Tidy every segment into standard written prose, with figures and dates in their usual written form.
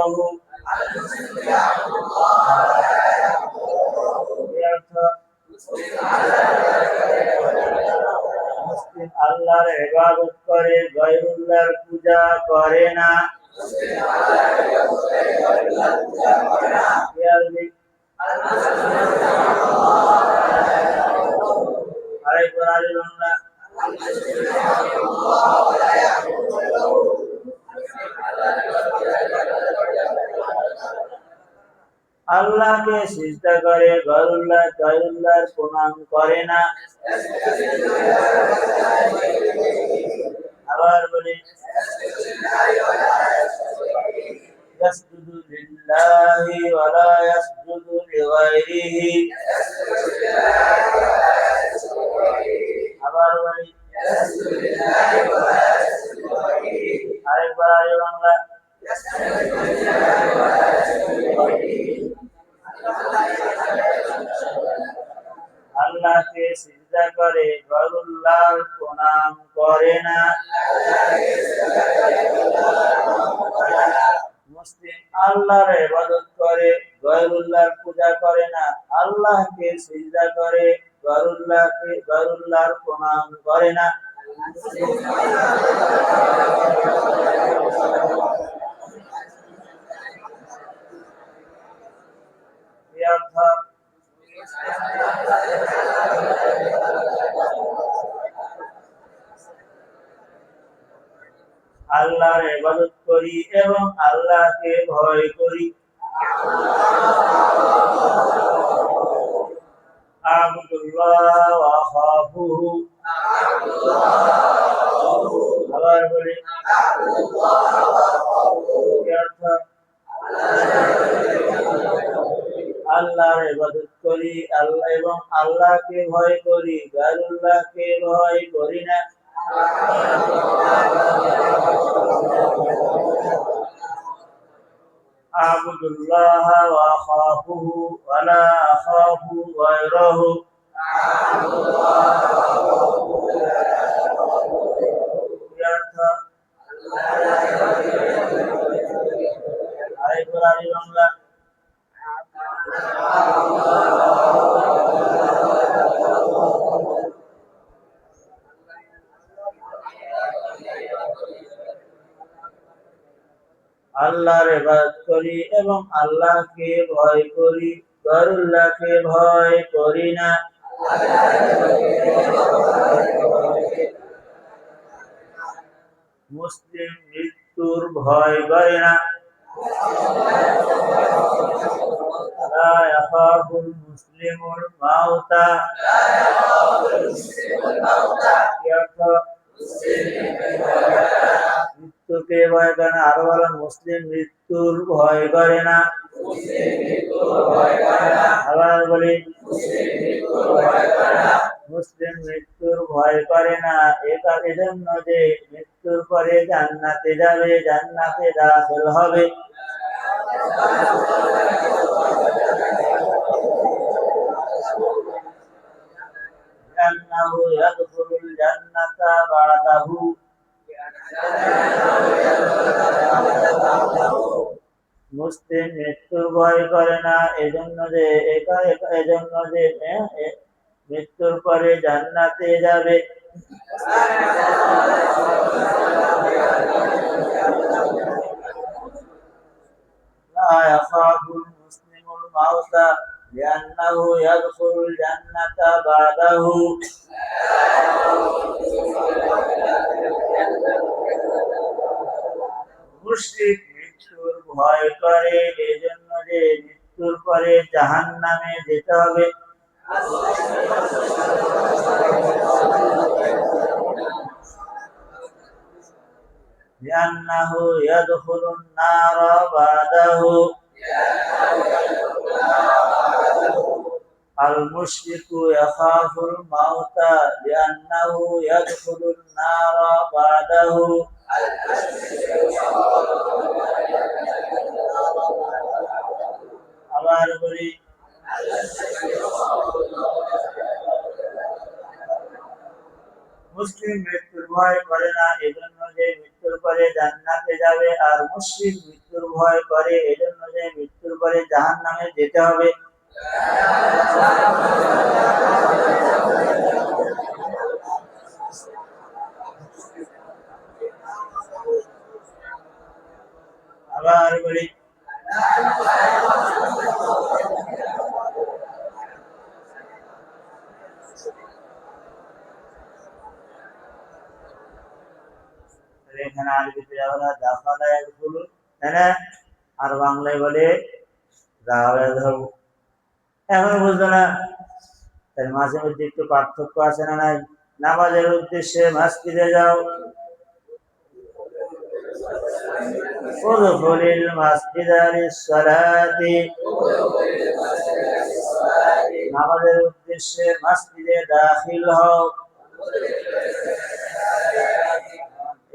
غيره মুসলিম আল্লাহর ইবাদত করে গায়রুল্লাহর পূজা করে না আরেকবার আল্লাহ আল্লাহকে সিজদা করে গায়রুল্লাহর প্রণাম করে না আবার বলি ইয়াসজুদু লিল্লাহি ওয়া লা ইয়াসজুদু লিগায়রিহি আবার বলি আরেকবার বাংলা আল্লাহকে সিজদা করে গায়রুল্লাহর প্রণাম করে না মুসলিম আল্লাহর ইবাদত করে গায়রুল্লাহর পূজা করে না আল্লাহকে সিজদা করে গায়রুল্লাহর প্রণাম করে না আল্লাহর ইবাদত করি এবং আল্লাহকে ভয় করি আবুদুল্লাহ ওয়া খাফুহু আবার বলি আল্লাহর ইবাদত করি আল্লাহ এবং আল্লাহকে ভয় করি গায়রুল্লাহকে ভয় করি না আবুদুল্লাহ ওয়া খাফুহু ওয়া লা আখাফু গায়রাহু বাংলা আল্লাহর ইবাদত করি এবং আল্লাহকে ভয় করি গায়রুল্লাহকে ভয় করি না মুসলিম মৃত্যুর ভয় করে না লা ইয়াখাফুল মুসলিমুল মাউতা মৃত্যুকে ভয় করে না আরো বলো মুসলিম মৃত্যুর ভয় করে না আবার বলি মুসলিম মৃত্যুর ভয় করে না এজন্য যে মৃত্যুর পরে জান্নাতে যাবে জান্নাতে দাখিল হবে আন্নাহু ইয়াদখুলুল জান্নাতা বাদাহু মুসলিম মৃত্যুর ভয় করে না এজন্য যে মৃত্যুর পরে জান্নাতে যাবে লা ইয়াখাফুল মুসলিমুল মাউতা লিআন্নাহু ইয়াদখুলুল জান্নাতা বাদাহু মুশরিক মৃত্যুর ভয় করে এজন্য যে মৃত্যুর পরে জাহান্নামে যেতে হবে লিআন্নাহু ইয়াদখুলুন নারা বাদাহু আল মুশরিকু ইয়াখাফুল মাউতা লিআন্নাহু ইয়াদখুলুন নারা বাদাহু আবার বলি মুসলিম মৃত্যুর ভয় করে না এজন্য যে মৃত্যুর পরে জান্নাতে যাবে, আর মুশরিক মৃত্যুর ভয় করে, এজন্য যে মৃত্যুর পরে জাহান্নামে যেতে হবে। আবার বলি, এখানে আরবিতে আমরা দাখালা ইয়াদখুলু, তাই না? আর বাংলায় বলে যাওয়া যাবো। এখন বুঝলো না, তার মাঝে মধ্যে একটু পার্থক্য আছে না নাই? নামাজের উদ্দেশ্যে মসজিদে যাও, উদখুলিল মাসজিদা লিস-সালাতি, নামাজের উদ্দেশ্যে মসজিদে দাখিল হও।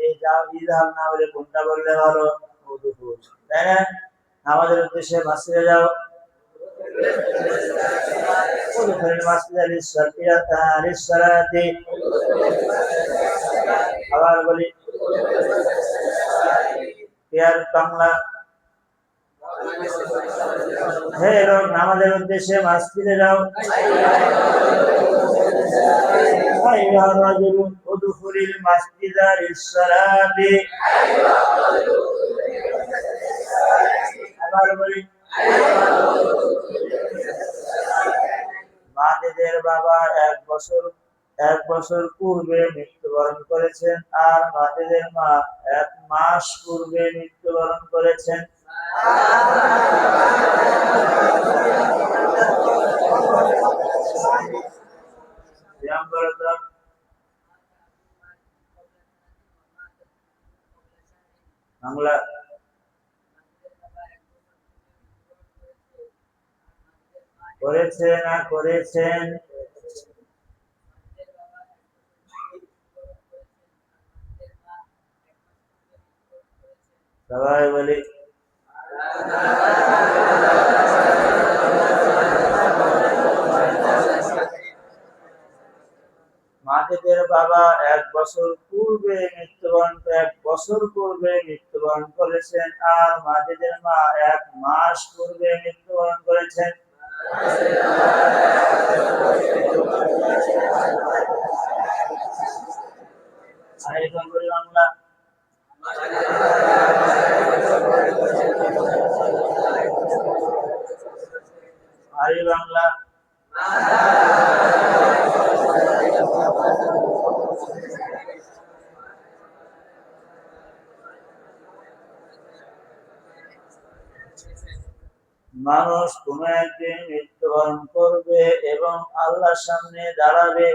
এই যাও ইযহাব না বলে কোনটা বললে ভালো? উদখুল, তাই না? নামাজের উদ্দেশ্যে মসজিদে যাও, উদখুলিল মাসজিদা লিস-সালাতি। আবার বলি, ইয়ার বাংলা, হে লোক, নামাজের উদ্দেশ্যে মসজিদে যাও। আইয়ুহার রাজুলু উদখুলিল মাসজিদা লিস-সালাতি। আবার বলি, মাজিদের বাবা এক বছর পূর্বে মৃত্যুবরণ করেছেন, আর মাজিদের মা 1 মাস পূর্বে মৃত্যুবরণ করেছেন। বাংলা, করেছে না করেছেন? সবাই বলি, মাজিদের বাবা 1 বছর পূর্বে মৃত্যুবরণ করেছেন, আর মাজিদের মা 1 মাস পূর্বে মৃত্যুবরণ করেছেন। আরেকবার বলি বাংলা, আরে বাংলা, মানুষ কোন একদিন মৃত্যুবরণ করবে এবং আল্লাহর সামনে দাঁড়াবে,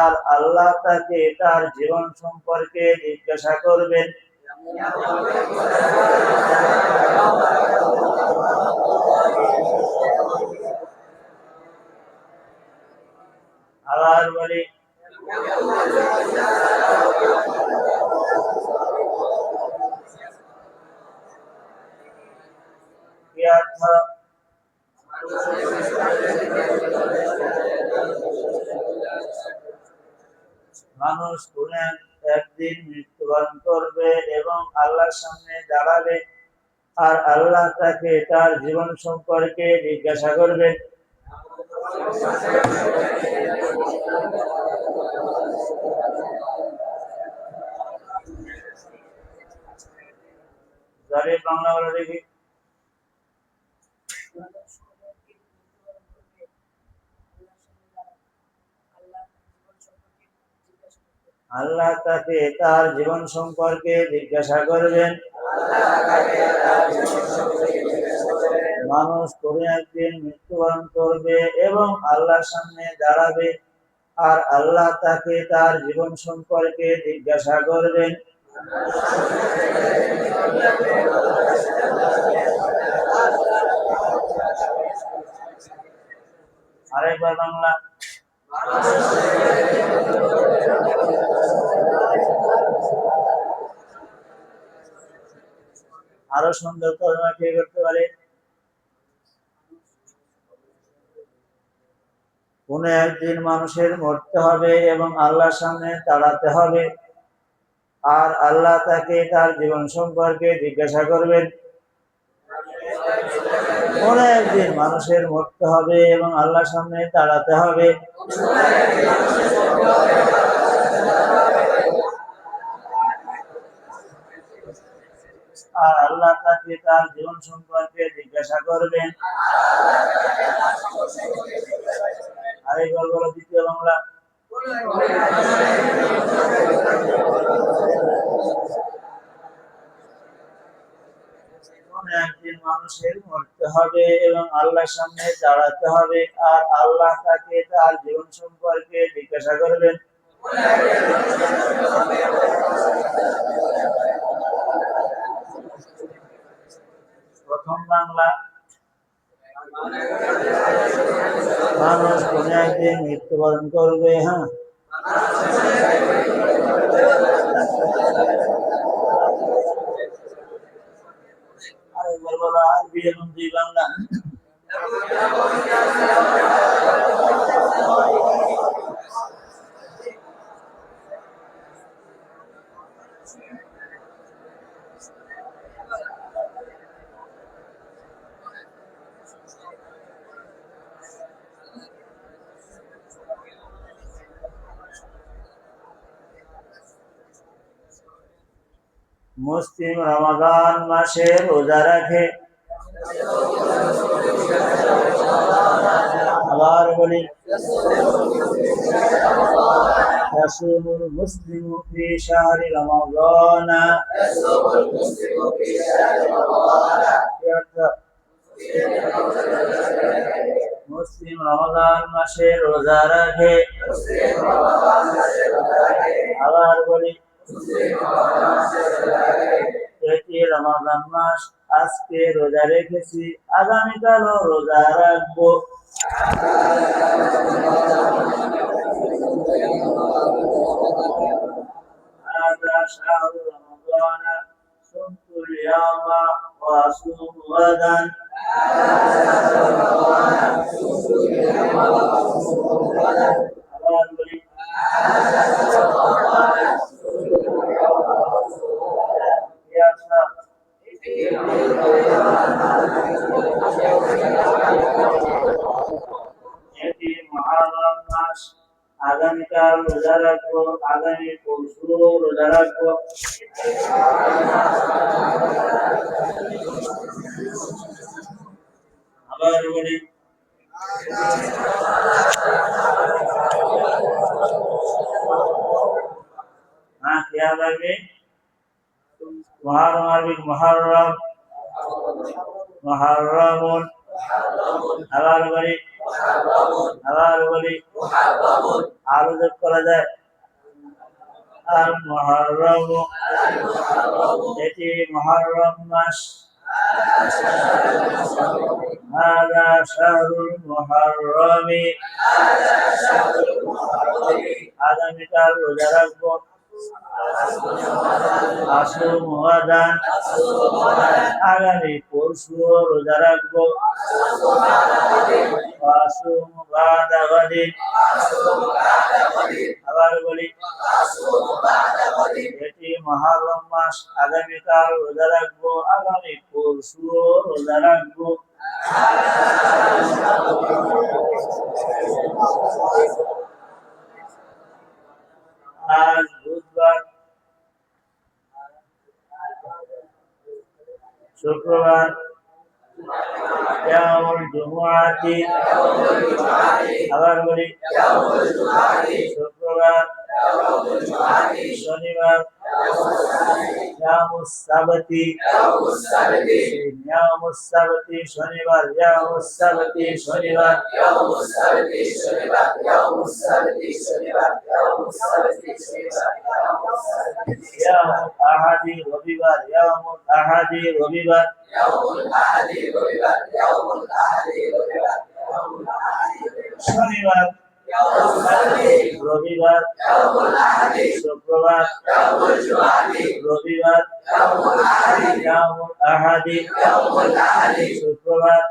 আর আল্লাহ তাকে তার জীবন সম্পর্কে জিজ্ঞাসা করবেন। আবার বলি, কি অর্থ? মানুষ কোন একদিন মৃত্যুবরণ করবে এবং আল্লাহর সামনে দাঁড়াবে, আর আল্লাহ তাকে তার জীবন সম্পর্কে জিজ্ঞাসা করবেন। বাংলা বলে দেখি, আল্লাহ তাকে তার জীবন সম্পর্কে জিজ্ঞাসা করবেন। মানুষ কোন একদিন মৃত্যুবরণ করবে এবং আল্লাহর সামনে দাঁড়াবে, আর আল্লাহ তাকে তার জীবন সম্পর্কে জিজ্ঞাসা করবেন। আরেকবার বাংলা, আরো সুন্দর তর্জমা কে করতে পারে? কোন একদিন মানুষের মরতে হবে এবং আল্লাহর সামনে দাঁড়াতে হবে, আর আল্লাহ তাকে তার জীবন সম্পর্কে জিজ্ঞাসা করবেন। কোন একদিন মানুষের মরতে হবে এবং আল্লাহর সামনে দাঁড়াতে হবে। আর আল্লাহ তাকে তার জীবন সম্পর্কে জিজ্ঞাসা করবেন। আরেকবার বলো দ্বিতীয় বাংলা। একদিন মানুষের মরতে হবে এবং আল্লাহর সামনে দাঁড়াতে হবে, আর আল্লাহ তাকে তার জীবন সম্পর্কে জিজ্ঞাসা করবেন। প্রথম বাংলা, মানুষ কোন একদিন মৃত্যুবরণ করবে। হ্যাঁ, আরেকবার বলো আরবি এবং দুই বাংলা। মুসলিম রমাদান মাসে রোজা রাখে। আবার বলি, ইয়াসুমুল মুসলিমু ফি শাহরি রমাদান। মুসলিম রমাদান মাসে রোজা রাখে। আবার বলি, এটি রমাদান মাস, আজকে রোজা রেখেছি, আগামীকালও রোজা রাখবো। هذا شهر رمضان صمت اليوم وأصوم غدا. এটি মহরম মাস, আগামীকাল রোজা রাখবো, আগামী পরশু রোজা রাখবো। আবার বলি, হ্যাঁ খেয়াল রাখবে। মহরম আরবি মহরম, মহরমুন। আবার বলি, আবার বলি, আরো যোগ করা যায়। আর মহরম, এটি মহরম মাস। هذا شهر المحرم. আগামীকাল রোজা রাখবো, আসুম গাদান। আগামী পরশু রোজা রাখবো, আসুম বাদা গাদিন। আবার বলি, এটি মহরম মাস, আগামীকাল রোজা রাখবো, আগামী পরশু রোজা রাখবো। আজ বুধবার, শুক্রবার, ইয়াউমুল জুমআতি। আবার বলি, শুক্রবার, শনিবার, ইয়াউমুস সাবতি। ইয়াউমুস সাবতি শনিবার, ইয়াউমুস সাবতি শনিবার, ইয়াউমুল আহাদি রবিবার, ইয়াউমুল আহাদি রবিবার, শনিবার, রবিবার শুক্রবার রবিবার ইয়ামুল আহাদি শুক্রবার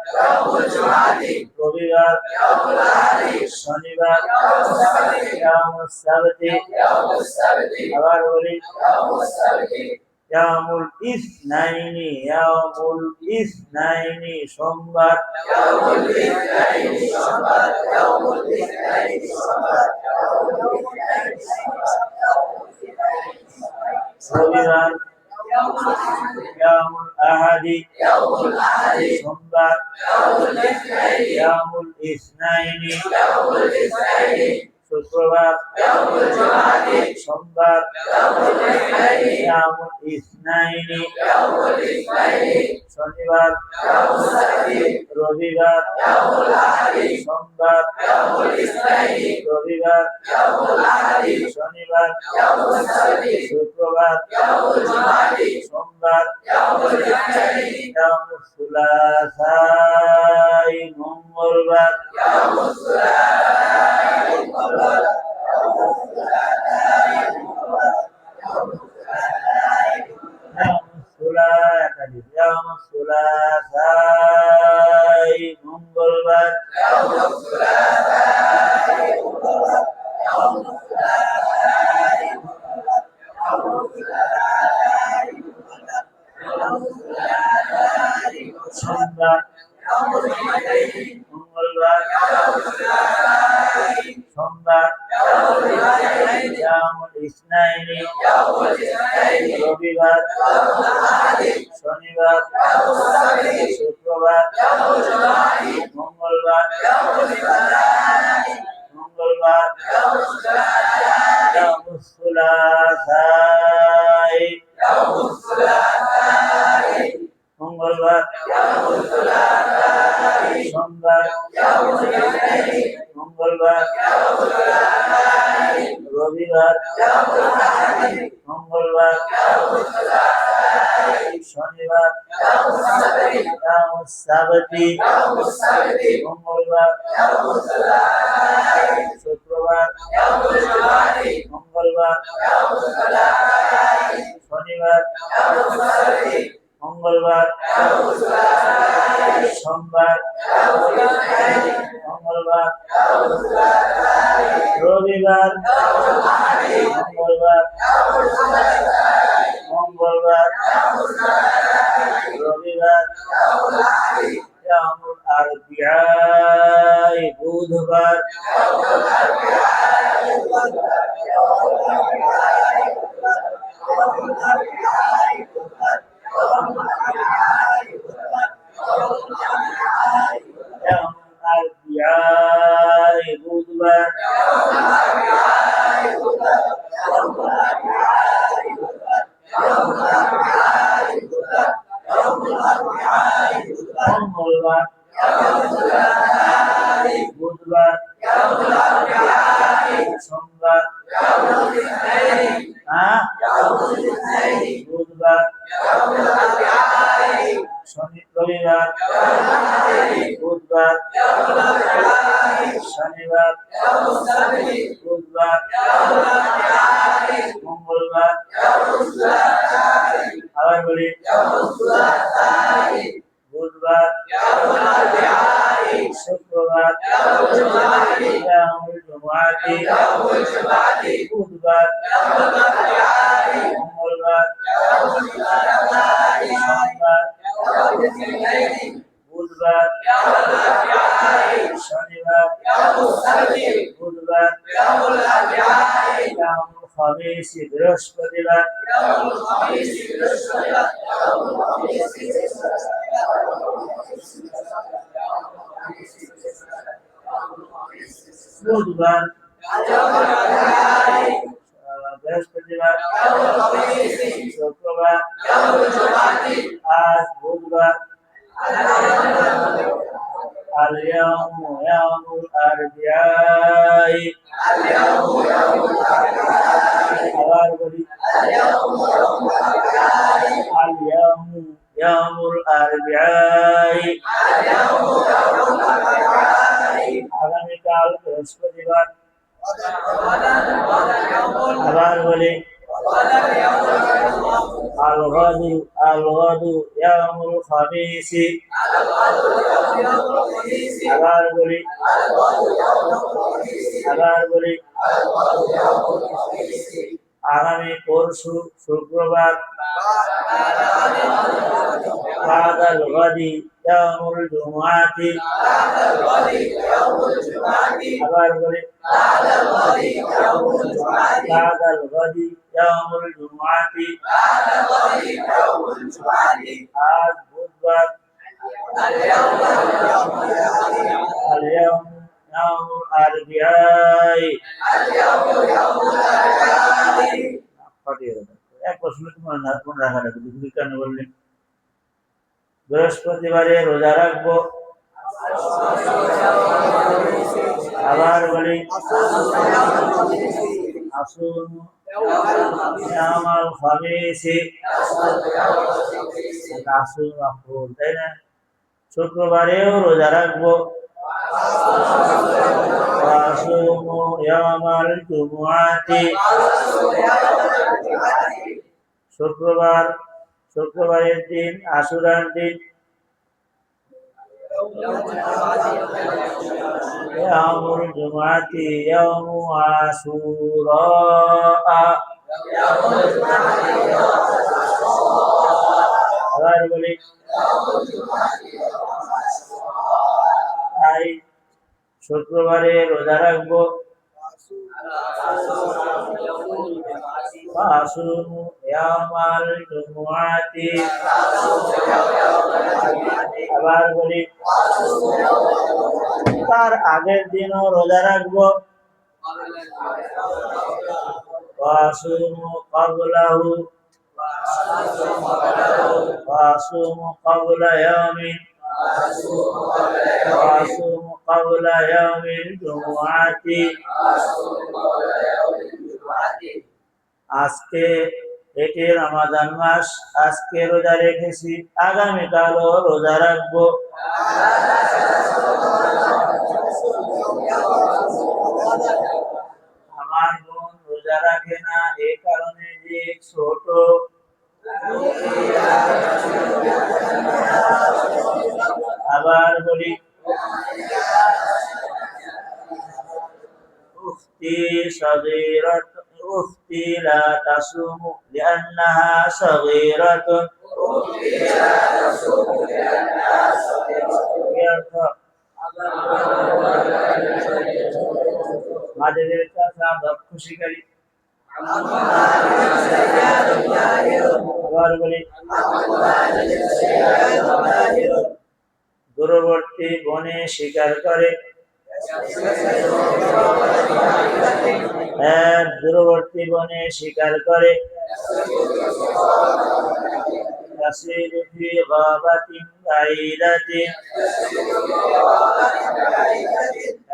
রবিবার শনিবার ইয়ামুল সাবতি আবার বলি ইয়ামুল ইসনাইনি সোমবার রবিবার ইয়ামুল আহাদি সোমবার ইয়ামুল ইসনাইনি শুক্রবার সোমবার ইয়ামুল ইসনাইনি শনিবার রবিবার সোমবার রবিবার শনিবার শুক্রবার সোমবার ইয়ামুল সুলাসাই মঙ্গলবার মঙ্গলবার সোমবার মঙ্গলবার সোমবার ইয়ামুল ইসনাইনি রবিবার শনিবার শুক্রবার মঙ্গলবার ইয়ামুল সুলাসাই মঙ্গলবার সোমবার মঙ্গলবার রবিবার মঙ্গলবার শনিবার ইয়ামুল সাবতি মঙ্গলবার শুক্রবার মঙ্গলবার শনিবার মঙ্গলবার সোমবার মঙ্গলবার রবিবার মঙ্গলবার রবিবার ইয়ামুল আরবিআ বুধবার বুধবার মঙ্গলবার বুধবার সোমবার বুধবার রবিবার বুধবার শনিবার বুধবার মঙ্গলবার আবার বলি বুধবার শুক্রবার ইয়ামুল জুমআতি বুধবার মঙ্গলবার সোমবার বুধবার শনিবার বুধবার ইয়ামুল খামিস বৃহস্পতিবার বুধবার বৃহস্পতিবার শুক্রবার আজ বুধবার اليوم يوم الأربعاء اليوم يوم الأربعاء আগামীকাল বৃহস্পতিবার আবার বলি الغد يوم الخميس আবার বলি আগামী পরশু শুক্রবার بعد الغد يوم الجمعة আবার বলি بعد الغد يوم الجمعة আজ বুধবার اليوم يوم الأربعاء এক প্রশ্ন মনে রাখা লাগবে কেন বললেন বৃহস্পতিবারে রোজা রাখবো আবার বলি আসুন তাই না শুক্রবারেও রোজা রাখবো শুক্রবারের দিন আশুরার দিন يوم الجمعة يوم عاشوراء আবার বলি তাই শুক্রবারে রোজা রাখবো আবার বলি তার আগের দিনও রোজা রাখবো قبل يوم الجمعة আজকে এটি রমাদান মাস আজকে রোজা রেখেছি আগামীকালও রোজা রাখবো আমার বোন রোজা রাখে না এই কারণে যে ছোট আবার বলি أختي لا تصوم لأنها صغيرة মাঝেদের চাচা দক্ষ শিকারী আবার বলি দূরবর্তী বনে শিকার করে দূরবর্তী বনে শিকার করে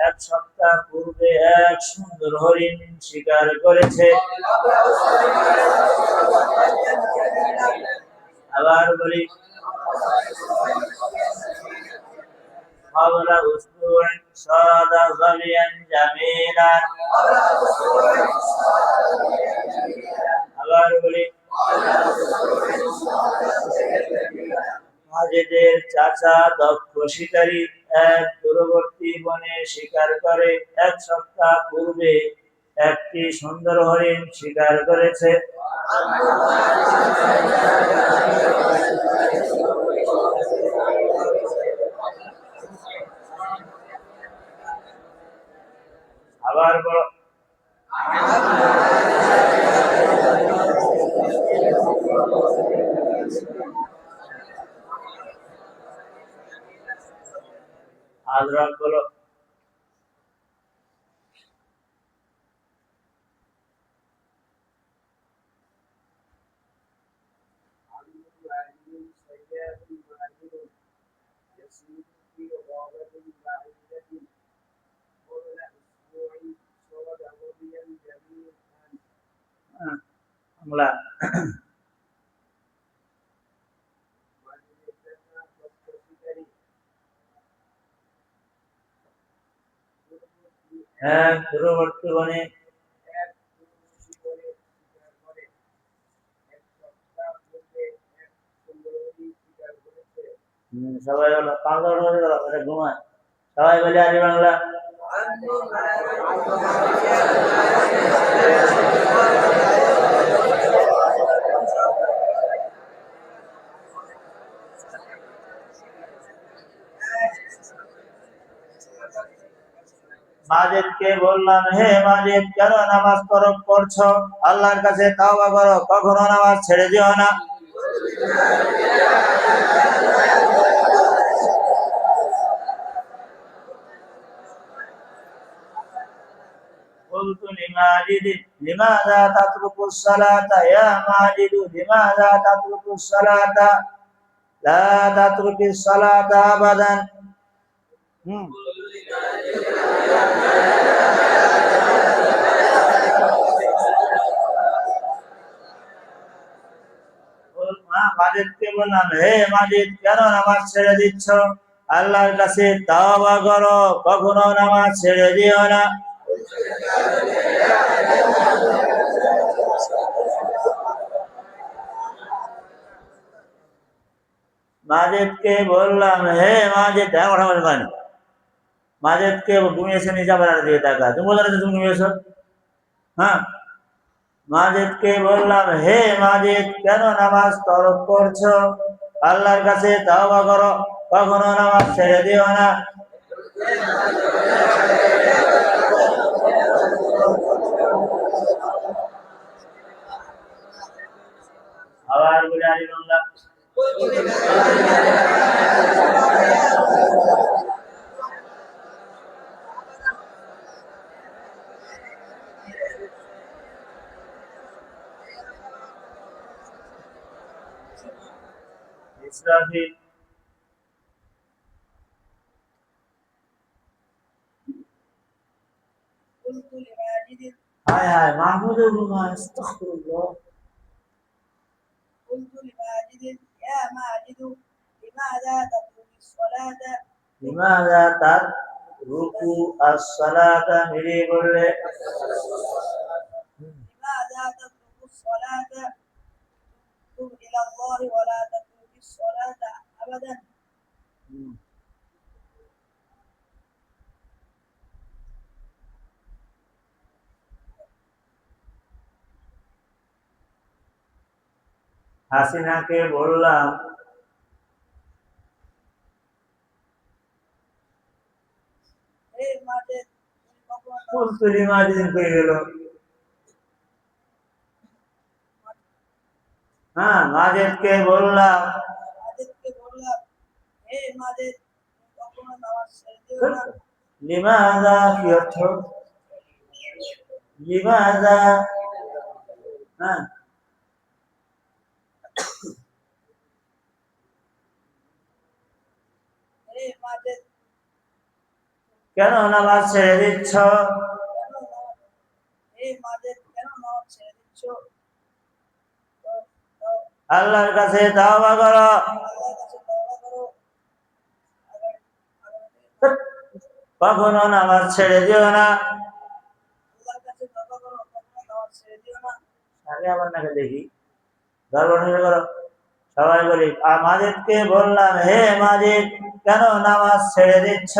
এক সপ্তাহ পূর্বে এক সুন্দর হরিণ শিকার করেছে আবার বলি قبل أسبوع صاد ظبيا جميلا আবার বলি মাঝেদের চাচা দক্ষ শিকারী এক দূরবর্তী বনে শিকার করে এক সপ্তাহ পূর্বে একটি সুন্দর হরিণ শিকার করেছে আবার বলো আজরাত বলো আমরা এক দূরবর্তী বনে সবাই হলো পাঁচ ঘুমায় সবাই বলে আরে বাংলা মাজিদকে বললাম হে মাজিদ কেন নামাজ পড়ছো আল্লাহর কাছে তাওবা করো কখনো নামাজ ছেড়ে দিও না قلت لماجد لماذا تترك الصلاة يا ماجد لماذا تترك الصلاة لا تترك الصلاة أبدا মাজিদকে বললাম হে মাজিদ কেন নামাজ ছেড়ে দিচ্ছ আল্লাহর কাছে তাওবা করো কখনো নামাজ ছেড়ে দিও না মাজিদকে বললাম হে মাজিদ কথা বলবেন মাজিদকে ঘুমিয়েছে নিজা বেড়ার দিয়ে টাকা তুমি বলে তুমি ঘুমিয়েছো হ্যাঁ মাজিদকে বললাম হে মাজিদ কেন নামাজ তরক করছো আল্লাহর কাছে তাওবা করো কখনো নামাজ ছেড়ে দিও না আবার বলে আলী বাংলা ইসরাফিল হায় হায় মাহমুদুর রহমান আস্তাগফিরুল্লাহ قلت لماجد يا ماجد لماذا تترك الصلاة لماذا تترك الصلاة মেরে বললে لماذا تترك الصلاة تب إلى الله ولا تترك الصلاة أبدا হাসিনাকে বললাম হ্যাঁ মাজিদকে বললাম লিমাযা কি অর্থ লিমাযা হ্যাঁ কেন নামাজ ছেড়ে দিচ্ছ আল্লাহর কাছে তাওবা করো কখনো নামাজ ছেড়ে দিও না আগে আমার নাকি দেখি করো সবাই বলি মাজিদকে বললাম হে মাজিদ কেন নামাজ ছেড়ে দিচ্ছ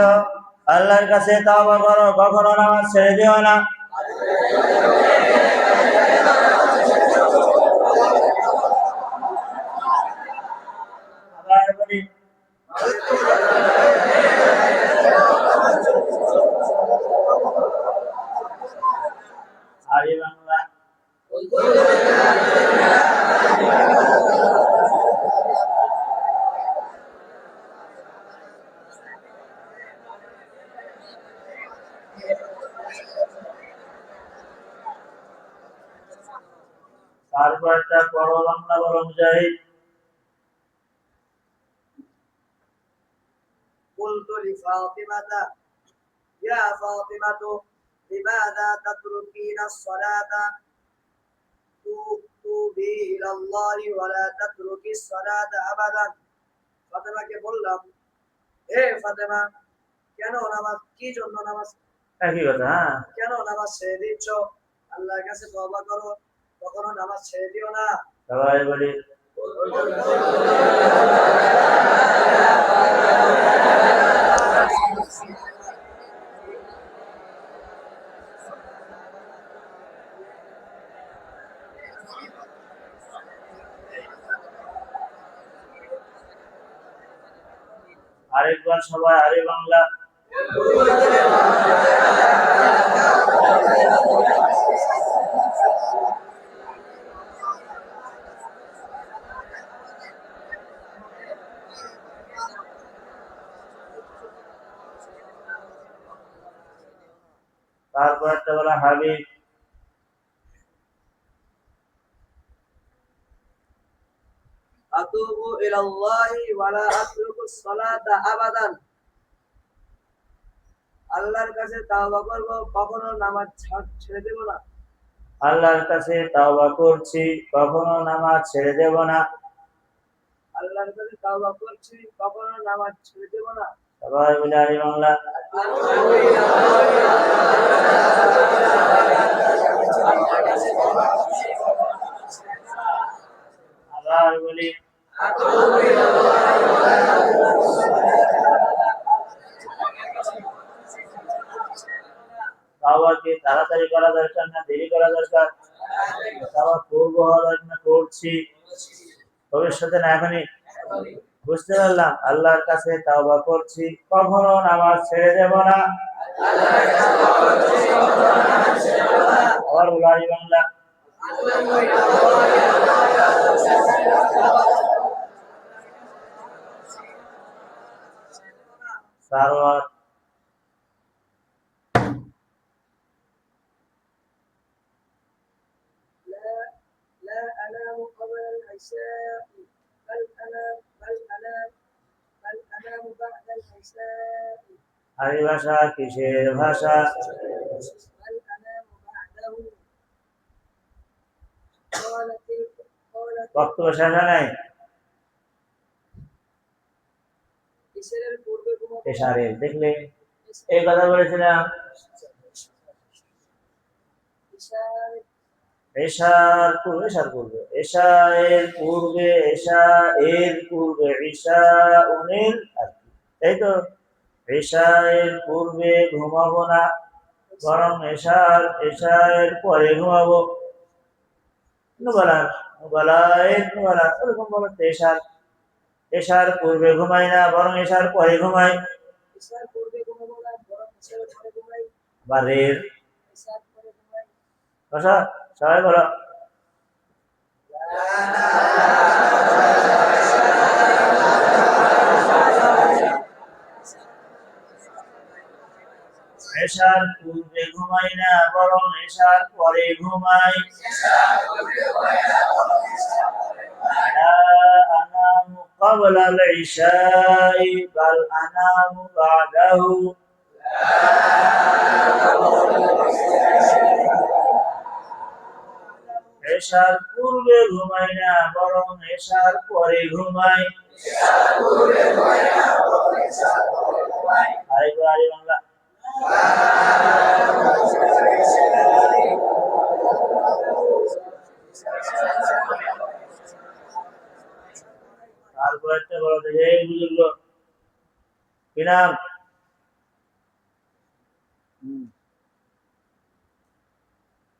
আল্লাহর কাছে তাওবা করো কখনো নামাজ ছেড়ে দিও না আবার বলি আলী বাংলা তারপর একটা বড় বাংলা বড় মুজাহিদ قلت لفاطمة يا فاطمة لماذا تتركين الصلاة توبي إلى الله ولا تتركي الصلاة أبدا ফাতেমাকে বললাম হে ফাতেমা কেন নামাজ কি জন্য নামাজ একই কথা। হ্যাঁ, কেন নামাজ ছেড়ে দিচ্ছ? আল্লাহর কাছে তওবা করো, কখনো নামাজ ছেড়ে দিও না। সবাই বলি আরেকবার সবাই আরে বাংলা। তারপর একটা বলা হাবিব। আতুবু ইলাল্লাহি ওয়া লা আতরুকুস সালাতা আবাদান। আল্লাহর কাছে তাওবা করব, কখনো নামাজ ছেড়ে দেব না। আল্লাহর কাছে তাওবা করছি, কখনো নামাজ ছেড়ে দেব না। আল্লাহর কাছে তাওবা করছি, কখনো নামাজ ছেড়ে দেব না। সবাই বলে আরে বাংলা। আবার বলি তাওবাকে তাড়াতাড়ি করা দরকার না দেরি করা দরকার? তাওবা করবো হওয়া দরকার না করছি? ভবিষ্যতে না এখনই? বুঝতে পারলাম। আল্লাহর কাছে তাওবা করছি, কখনো নামাজ ছেড়ে দেব না। আবার বলো আরে বাংলা। সারওয়ার لا أنام قبل العشاء، بل أنام بعد العشاء، আরবি ভাষা কিসের ভাষা? بل أنام بعده. قالت বক্তব্য শেষ হয় নাই? ইশারের পূর্বে ঘুমাবো। এশারে দেখলে এই কথা বলেছিলাম। এশার পূর্বে এশা এর পূর্বে ঈশা উনিল আর কি, তাই তো? এশা এর পূর্বে ঘুমাবো না, বরং এশা এর পরে ঘুমাবো। ওরকম বলো তো। এশার পূর্বে ঘুমাই না, বরং এশার পরে ঘুমাই। ইশার পূর্বে ঘুমাবো না, বরং ইশার পরে ঘুমাই। আবার রের ইশার পরে ঘুমাই। ভাষা সবাই বলো। এশার পূর্বে ঘুমাই না, বরং এশার পরে ঘুমাই। লা আনামু ক্বাবলা আল-ইশাই বাল আনামু বা'দাহু। এশার পূর্বে ঘুমাই না, বরং এশার পরে ঘুমাই। আরেকবার আরে বাংলা। তারপর একটা বলো দেখে এই বুজুর্গ কি নাম?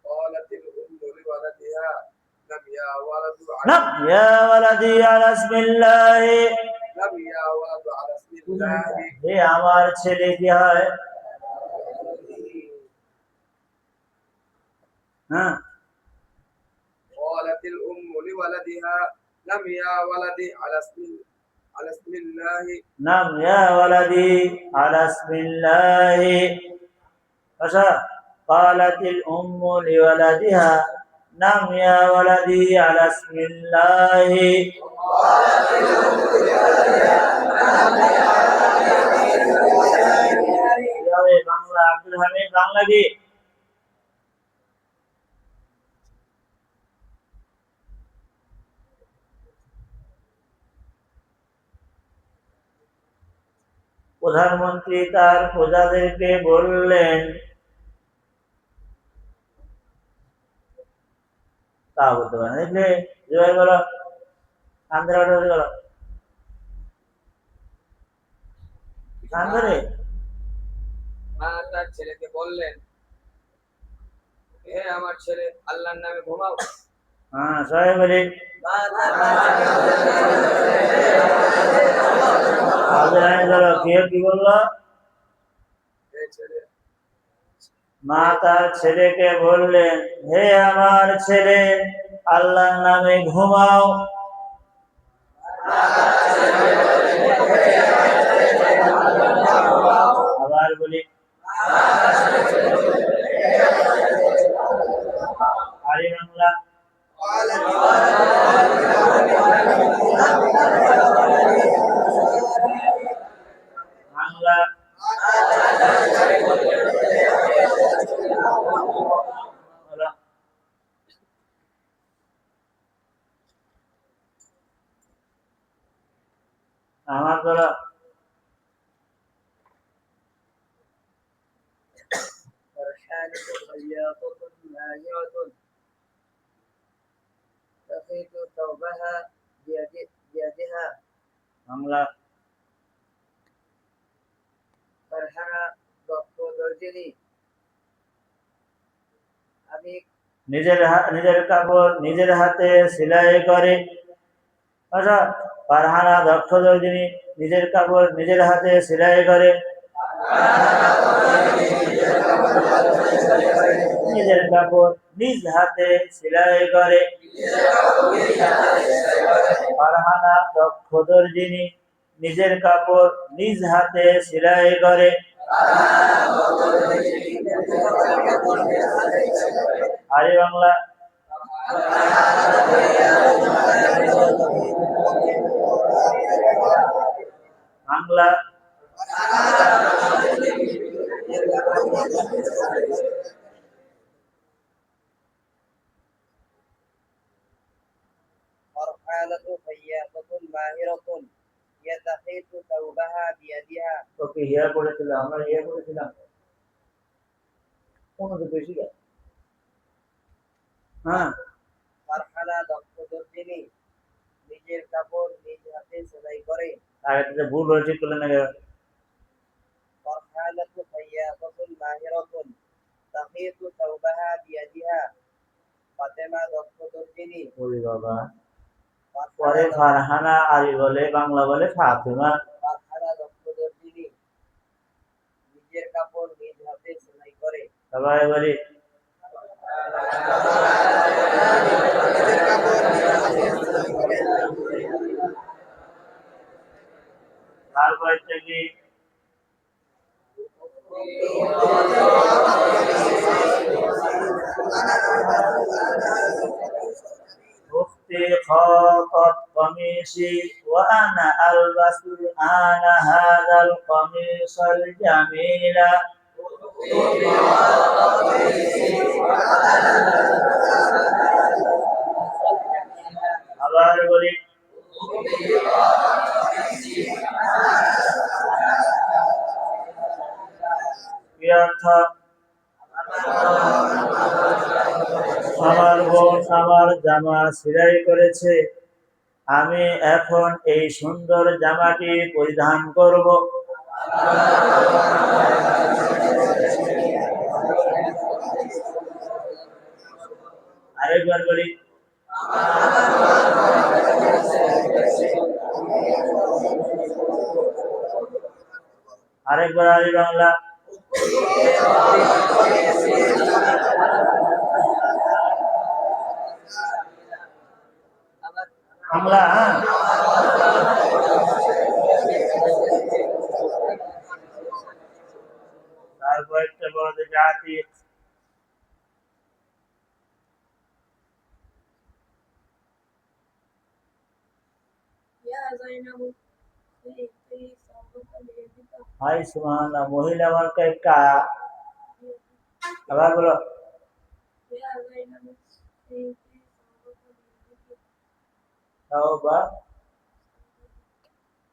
قالت الأم لولدها لم يا ولد নাম ইয়া ওয়ালাদি আলা ইসমিল্লাহ। لم يا ولد على اسم الله. হে আমার ছেলে কি হয়? হ্যাঁ, قالت الأم لولدها لم يا ولدي على اسم الله. নাম ইয়া ওয়ালাদি আলা ইসমিল্লাহ। আচ্ছা, قالت الأم لولدها نم يا ولدي على اسم الله। বাংলা আব্দুল হামিদ বাংলা কি? প্রধানমন্ত্রী তার প্রজাদেরকে বললেন, তাও বলতে পারে না। দেখলে জোরে বলো, কান ধরে ওঠো, বলো কান ধরে। মা তার ছেলেকে বললেন, হে আমার ছেলে, আল্লাহর নামে ঘুমাও। হ্যাঁ, সবাই বলি কি বললো? হে ছেলে, মা তার ছেলেকে বললেন, হে আমার ছেলে, আল্লাহর নামে ঘুমাও। আবার বলি আরে বাংলা বাংলা বলো। আমার বলো فرحانة خياطة ماهرة تخيط ثوبها بيدها। বাংলা ফারহানা দক্ষ দর্জিনী, আমি নিজের কাপড় নিজের হাতে সেলাই করে। আচ্ছা, ফারহানা দক্ষ দর্জিনী নিজের কাপড় নিজের হাতে সেলাই করে। নিজের কাপড় নিজ হাতে সেলাই করে। ফারহানা দক্ষ দর্জিনী নিজের কাপড় নিজ হাতে সেলাই করে। আরে বাংলা বাংলা فرحانة خياطة ماهرة يتخيط ثوبها بيدها। ওকে হিয়ার করেছিল, আমরা হিয়ার করেছিলাম কোনো তো বেশি গেল। হ্যাঁ, ফারহানা দক্ষ দর্জিনী নিজের কাপড় নিজ হাতে সেলাই করে। আগে ভুল হয়ে ঠিক করলেন না কেন? فرحانة خياطة ماهرة تخيط ثوبها بيدها। ফাতেমা দক্ষ দর্জিনী। ওরে বাবা, পরে ফারহানা আরবি বলে, বাংলা বলে ফাতেমা। ফারহানা দক্ষ দর্জিনী নিজের কাপড় নিজ হাতে সেলাই করে। সবাই বলি তারপর কি أختي خاطت قميصي وأنا ألبس الآن هذا القميص الجميل। আবার বলি কি অর্থ? আমার বোন আমার জামা সেলাই করেছে, আমি এখন এই সুন্দর জামাটি পরিধান করব। আরেকবার বলি আরেকবার আরবি বাংলা বাংলা। হ্যাঁ, তারপর একটা বড় জাতি হাই সুবহানাল্লাহ, মহিলা মার্কা একটা। আবার বলো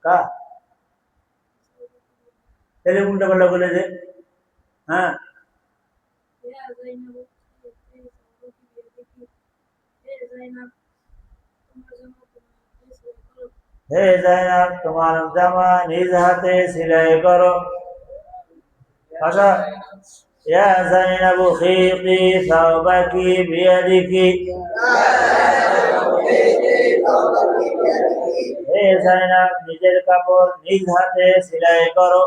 কা তাহলে উল্টা পাল্টা বলে যে। হ্যাঁ, হে জাইনাব তোমার জামা নিজ হাতে সেলাই করো আচ্ছা ইয়া জাইনাবু খিতি সাওবাকি বিয়াদিকি হে জাইনাব নিজের কাপড় নিজ হাতে সেলাই করো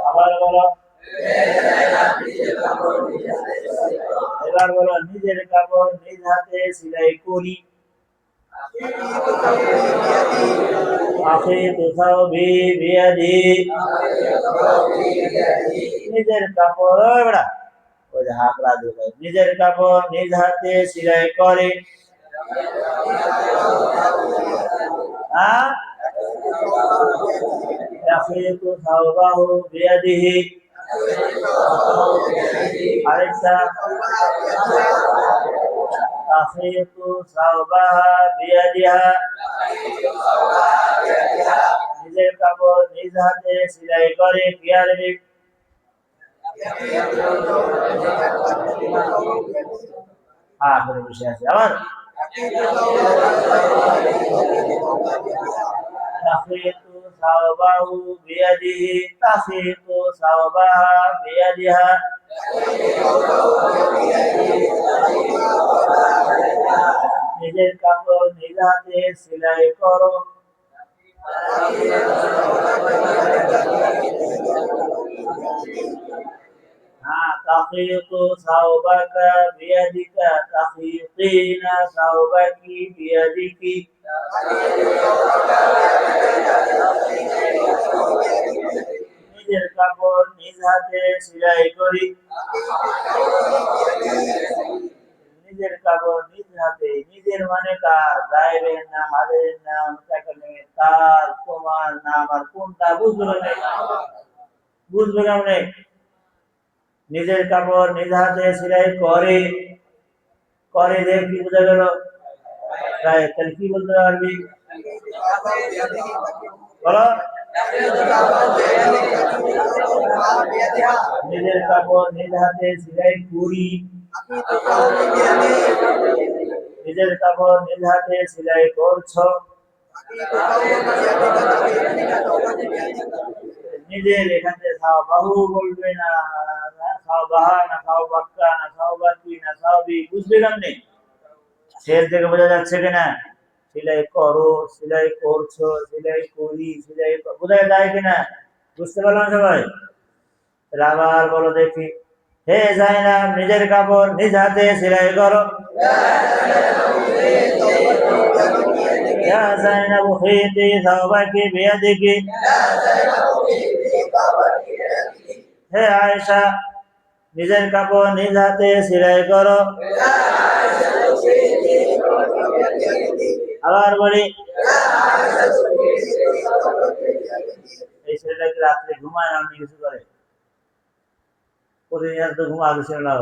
আবার বলো এবার বলো নিজের কাপড় নিজ হাতে সেলাই করি আখিতু সাওবি বিয়াদি নিজের কাপড় ওই বড়া ওই যে হাত রাখবে নিজের কাপড় নিজ হাতে সেলাই করে আখিতু সাওবাহু বিয়াদিহি আরেকটা আখিতু সাওবাহা বিয়াদিহা নিজের কাপড় নিজ হাতে সেলাই করে কি আরবি করে বসে আছে আবার তাখিতু সাওবাহু বিয়াদিহি তাখিতু সাওবাহা বিয়াদিহা নিজের কাপড় নিজ হাতে সেলাই করো তাখিতু সাওবাকা বিয়াদিকা তাখিতিনা সাওবাকি বিয়াদিকি নিজের কাপড় নিজ হাতে সেলাই করি নিজের কাপড় নিজ হাতে নিজের মানে কার গায়ের নাম হাতের নাম তার তোমার নাম আর কোনটা বুঝবে কেমনে নিজের কাপড় নিজ হাতে সেলাই করে করে দেখ কি বোঝা গেল তাহলে কি বলতে পারবি বলো নিজের কাপড় নিজ হাতে সেলাই করি নিজের কাপড় নিজ হাতে সেলাই করছো নিজের এখানে সাওবাহু বলবে না সাওবাহা না সাওবাক্কা না সাওবাকি না সাওবি বুঝবে কেমনে শের থেকে বোঝা যাচ্ছে কিনা সেলাই করো সেলাই করছো সেলাই করি সেলাই বোঝা যায় কিনা বুঝতে পারলাম সবাই আবার বলো দেখি হে জাইনাব নিজের কাপড় নিজ হাতে সেলাই করো ইয়া জাইনাবু খিতি সাওবাকি বিয়াদিকি হে আয়েশা নিজের কাপড় নিজ হাতে সেলাই করো আবার বলি এই ছেলেটা কি রাত্রে ঘুমায় না কিছু করে প্রতিদিন তো ঘুমা ছিল না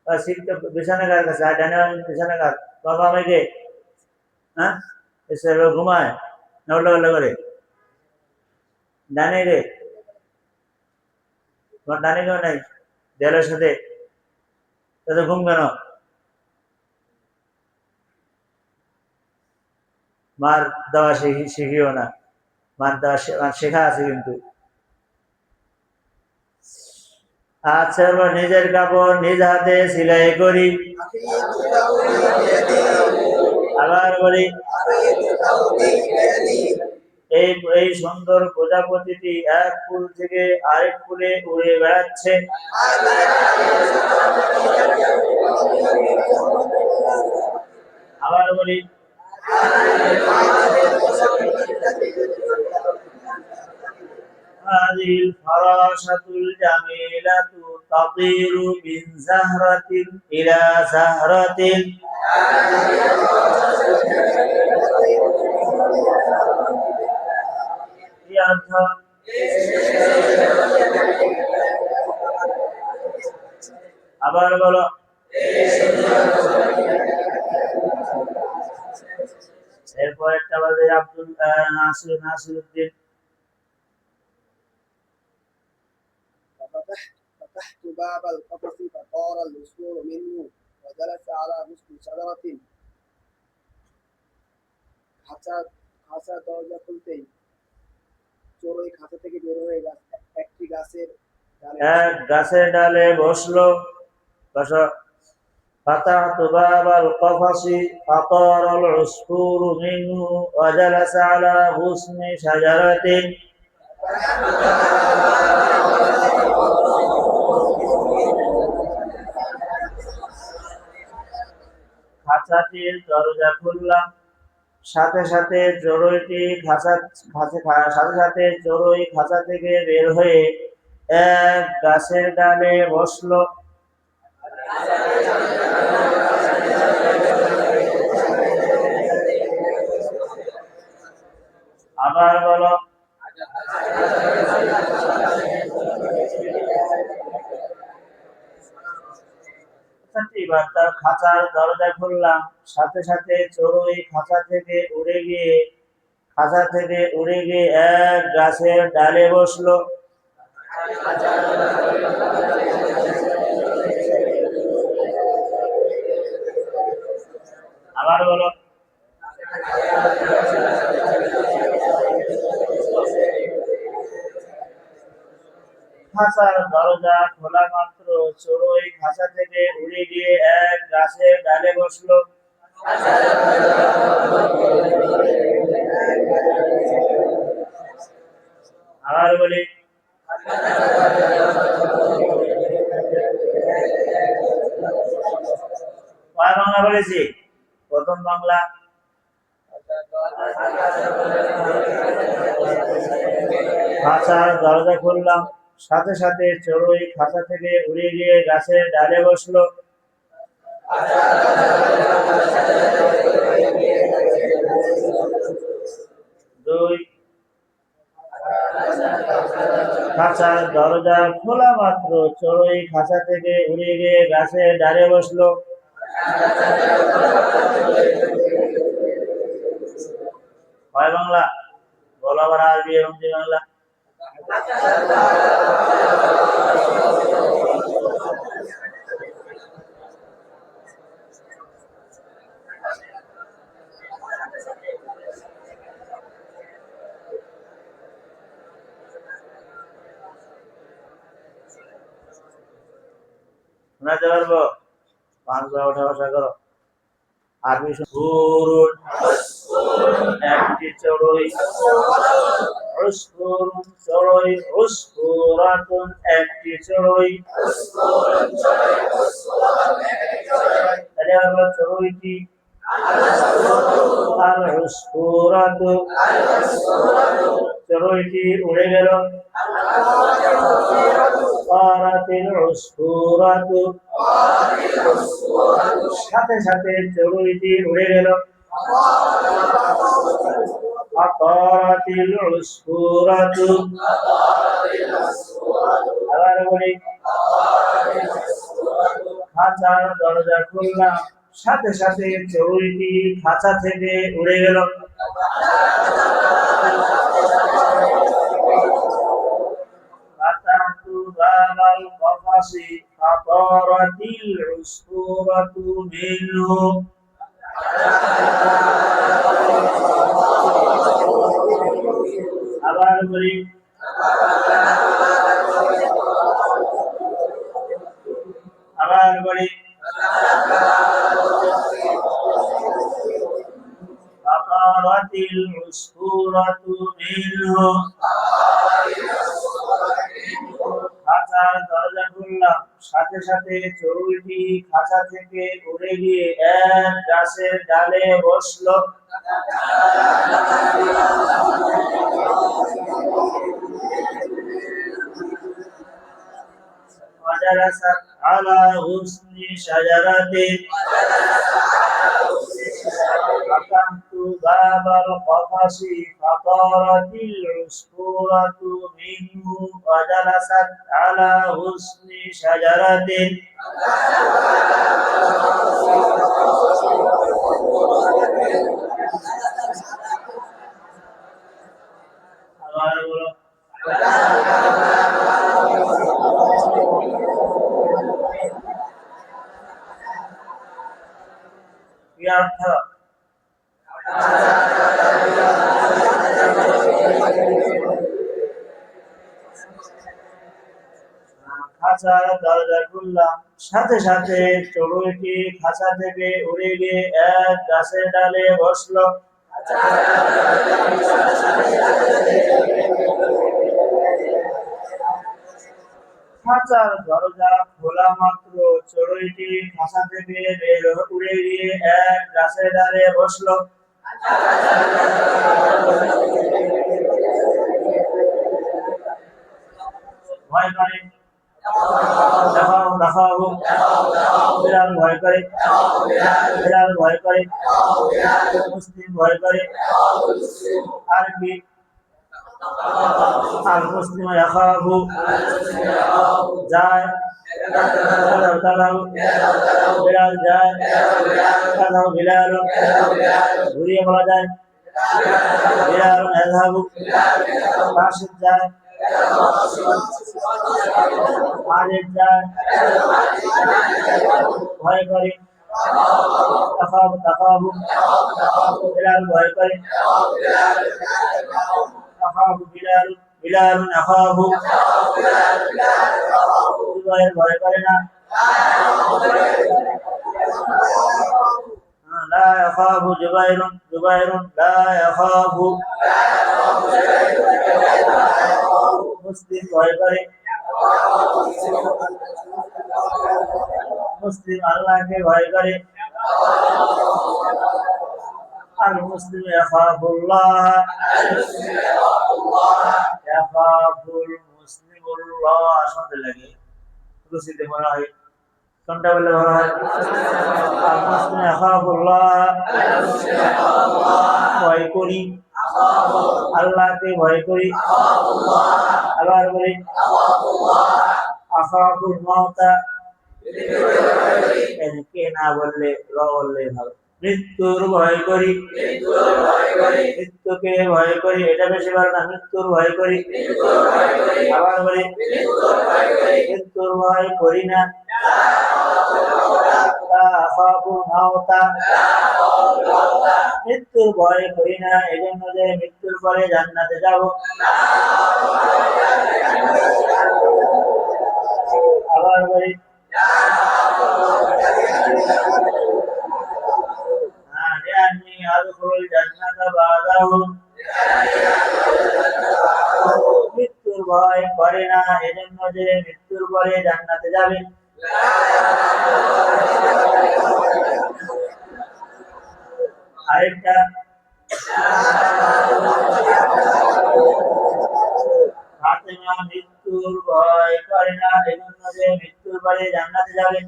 শীতটা বিছানা কার কাছে আর ডানে বিছানা কার বাবা আমাকে হ্যাঁ এসে ঘুমায় না উল্টা উল্টা করে ডানে রে তোমার ডানে কেউ নাই দেয়ালের সাথে তাদের ঘুম কেন মার দেওয়া শিখিও না মার দেওয়া শেখা আছে কিন্তু আচ্ছা নিজের কাপড় নিজ হাতে সেলাই করি আবার বলি এই সুন্দর প্রজাপতিটি এক ফুল থেকে আরেক ফুলে উড়ে বেড়াচ্ছে আবার বলি هذه الفراشة الجميلة تطير من زهرة إلى زهرة আবার বলো এরপর একটা বাজে আব্দুল নাসিরউদ্দিন فتحت باب القفص فطار العصفور منه وجلس على غصن شجرة খাঁচা খাঁচা দরজা খুলতেই চড়ুই খাঁচা থেকে বের হয়ে একটি গাছের ডালে এক গাছের ডালে বসলো। فتحت باب القفص فطار العصفور منه وجلس على غصن شجرة খাঁচাটির দরজা খুললাম, সাথে সাথে চড়ুইটি খাঁচা থেকে বের হয়ে এক গাছের ডালে বসলো। আবার বলো। এবার তার খাঁচার দরজা খুললাম, সাথে সাথে চড়ুই খাঁচা থেকে উড়ে গিয়ে এক গাছের ডালে বসলো। আবার বলো। খাঁচার দরজা খোলা মাত্র চড়ুই খাঁচা থেকে উড়ে গিয়ে এক গাছের ডালে বসলো। আবার বলি। কয় বাংলা বলেছি? প্রথম বাংলা। খাঁচার দরজা খুললাম, সাথে সাথে চড়ুই খাঁচা থেকে উড়ে গিয়ে গাছের ডালে বসলো। দুই, খাঁচার দরজা খোলা মাত্র চড়ুই খাঁচা থেকে উড়ে গিয়ে গাছের ডালে বসলো। কয় বাংলা? বলো আবার আরবি এবং বাংলা। শোনাতে পারবো? 5 ওঠা বসা করো। আরবি শুরুন। একটি চড়ুই, উস্ফুরাতুন একটি চড়ুই। তাহলে আমরা চড়ুইটি আল উস্ফুরাতু, চড়ুইটি উড়ে গেল। তারাতিল উস্ফুরাতু, সাথে সাথে চড়ুইটি উড়ে গেল। আতারাতিল উস্ফুরাতু, আবার বলি। খাঁচার দরজা খুললাম, সাথে সাথে চড়ুইটি খাঁচা থেকে উড়ে গেল। ফাতাহতু বাবাল কফাসি ফাতারাতিল উসফুরাতু মিনহু। আবার বলি। আবার বলি। ফাতারাতিল উসফুরাতু মিনহু। খাঁচার দরজা খুললাম, সাথে সাথে চড়ুইটি খাঁচা থেকে উড়ে গিয়ে এক গাছের ডালে বসলো। وجلست على غصن شجرة فتحت باب القفص فطارت العصفورة منه وجلست على غصن شجرة কি অর্থ? খাঁচার দরজা খুললাম, সাথে সাথে চড়ুইটি খাঁচা থেকে উড়ে গিয়ে এক গাছের ডালে বসলো। খাঁচার দরজা খোলা মাত্র চড়ুইটি খাঁচা থেকে বের উড়ে গিয়ে এক গাছের ডালে বসলো। ভয় করে, দেখাও দেখাও, বিড়াল ভয় করে, বিড়াল ভয় করে, মুসলিম ভয় করে। আর কি? আর মুসলিম ইয়াখাফু, যায়, তাদাউ, বিড়াল যায়, তাদাউ বিলাল, ঘুরিয়ে বলা যায়, বিড়াল ইয়াযহাবু, রাশিদ যায়, মাজিদ যায়, ভয় করে, তাখাবু তাখাবু, বিড়াল ভয় করে, তাখাবু বিলাল, বিলাল ইয়াখাফু, জুবাইর ভয় করে না, লা ইয়াখাফু জুবাইরুন, জুবাইরুন লা ইয়াখাফু, মুসলিম ভয় করে, মুসলিম আল্লাহকে ভয় করে। আর মুসলিম ইয়াখাফুল্লাহ, ইয়াখাফুল মুসলিমুল্লাহ শুনতে লাগে, রুসিতে মনে হয় কোনটা বললে ভালো হয়? আর মুসলিম ইয়াখাফুল্লাহ, ভয় করি, আল্লাহকে ভয় করি। আবার বলি আখাফুল মাউতা, এদিকে না বললে র বললে ভালো। মৃত্যুর ভয় করি, মৃত্যুকে ভয় করি, এটা বেশি ভালো না, মৃত্যুর ভয় করি। আবার বলি মৃত্যুর ভয় করি না, আখাফুল মাউতা, মৃত্যুর ভয় করি না, এজন্য যে মৃত্যুর পরে জান্নাতে যাব। আবার বলি লিআন্নী আদখুলুল জান্নাতা বাদাহু, মৃত্যুর ভয় করে না, এজন্য যে মৃত্যুর পরে জান্নাতে যাবে। আরেকটা ফাতেমা মৃত্যুর ভয় করে না, এজন্য যে মৃত্যুর পরে জান্নাতে যাবে।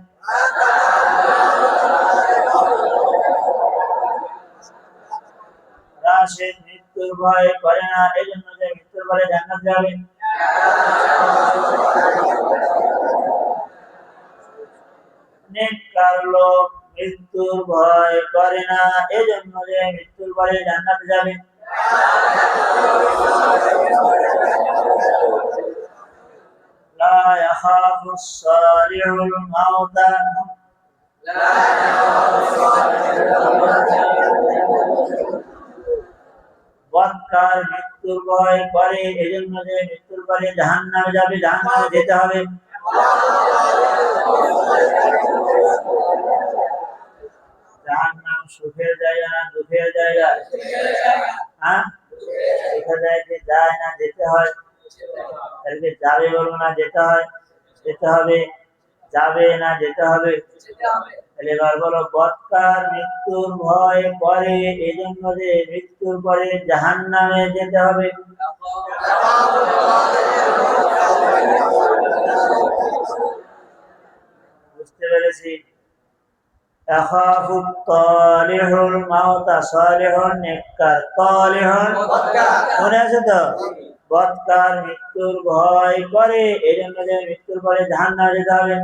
রাশেদ মৃত্যুর ভয় করে না, এজন্য যে মৃত্যুর পরে জান্নাতে যাবে। নেককার লোক মৃত্যুর ভয় করে না, এজন্য যে মৃত্যুর পরে জান্নাতে যাবে। লা ইয়াখাফুস সালিহুল মাউতা, বদকার মৃত্যুর ভয় করে, এজন্য যে মৃত্যুর পরে জাহান্নামে যাবে, জাহান্নামে যেতে হবে। জাহান্নাম সুখের জায়গা না দুঃখের জায়গা? হ্যাঁ, সুখের জায়গায় যায় না, যেতে হয়। তাহলে যাবে বলবো না, যেতে হয়, যেতে হবে, যাবে না, যেতে হবে। তাহলে এবার বলো বদকার মৃত্যুর ভয় করে, এজন্য যে মৃত্যুর পরে জাহান্নামে যেতে হবে। বুঝতে পেরেছি। ইয়াখাফু তালিহুল মাউতা, সালিহুন নেককার, তালিহুন মনে আছে তো? বদকার মৃত্যুর ভয় করে, এজন্য যে মৃত্যুর পরে জাহান্নামে যেতে হবে।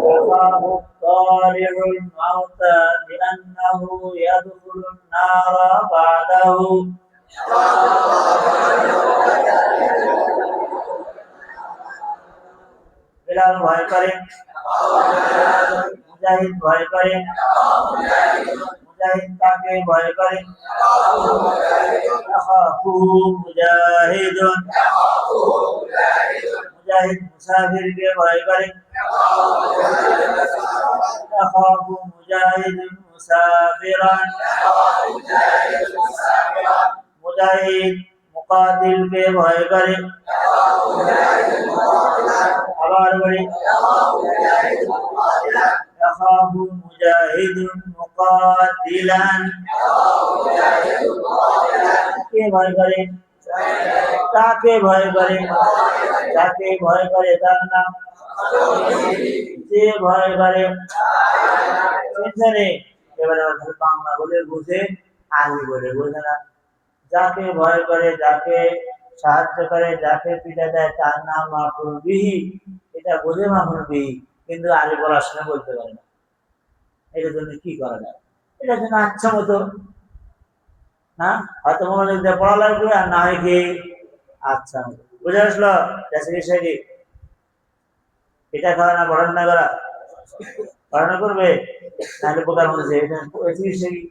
ইয়াখাফু তালিহুল মাউতা লিআন্নাহু ইয়াদখুলুন নারা বাদাহু, বিলাল ভয় করে, মুজাহিদ ভয় করে, মুজাহিদ তাকে ভয় করে, মুজাহিদুন, মুজাহিদ মুসাফিরকে ভয় করে, মুজাহিদুন মুসাফিরান, মুজাহিদ মুকাতিলকে ভয় করে। আবার বলি, ইয়াখাফু মুজাহিদুন মুকাতিলান, কে ভয় করে? তাকে ভয় করে, যাকে ভয় করে তার নাম, যে ভয় করে এবারে বাংলা বলে বুঝে, আরবি বলে বুঝে না। যাকে ভয় করে, যাকে সাহায্য করে, যাকে পিঠা দেয় তার নাম মাফউল বিহি, এটা বোঝে মাফউল বিহি, কিন্তু আরবি পড়াশোনা বলতে পারে না। এটার জন্য কি করা যায়? এটার জন্য আচ্ছা মতো না হয়তো মনোযোগ দিয়ে পড়া লাগবে, আর না হয় কি আচ্ছা মতো বুঝে আসলো। বিষয় কি এটা খাওয়া না পড়াশোনা করা, পড়াশোনা করবে তাহলে বোকার মধ্যে চিকিৎসা কি,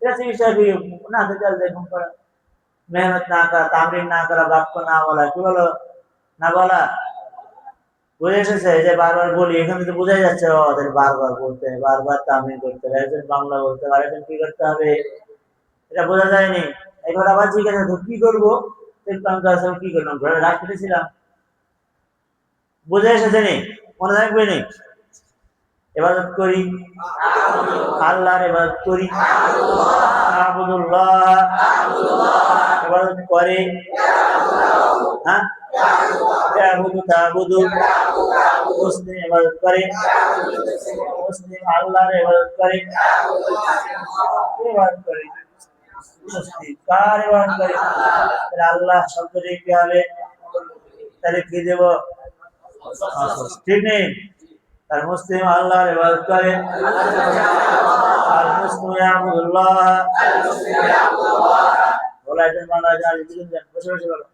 এটা চিকিৎসা কি না দেখুন করা, মেহনত না করা, তামরিন না করা, বাক্য না বলা, কি বলো না বলা, বুঝে এসেছে? যে বারবার বলি এখানে তো বোঝাই যাচ্ছে ওদের বারবার বলতে হয়, বারবার তামরিন করতে হবে, একজন বাংলা বলতে হবে, একজন কি করতে হবে, এটা বোঝা যায়নি। এবার আবার জিজ্ঞাসা কি করবো, কি করলাম, ঘরে রাখ ফেলেছিলাম, বুঝে এসেছে নি, মনে থাকবে নি। ইবাদত করি, আল্লাহর ইবাদত করি, আবুদুল্লাহ ইবাদত করে, হ্যাঁ মুসলিম ইবাদত করে, মুসলিম আল্লাহর ইবাদত করে, ইবাদত করে মুসলিম কার ইবাদত করে? আল্লাহ শব্দটি কি হবে? তাহলে কি দেব? ঠিক নেই। আর মুসলিম আল্লাহর ইবাদত করে, আর মুসলিম ইয়াবুদুল্লাহ, বলা একজন বাংলা জানি, বসে বসে বলো।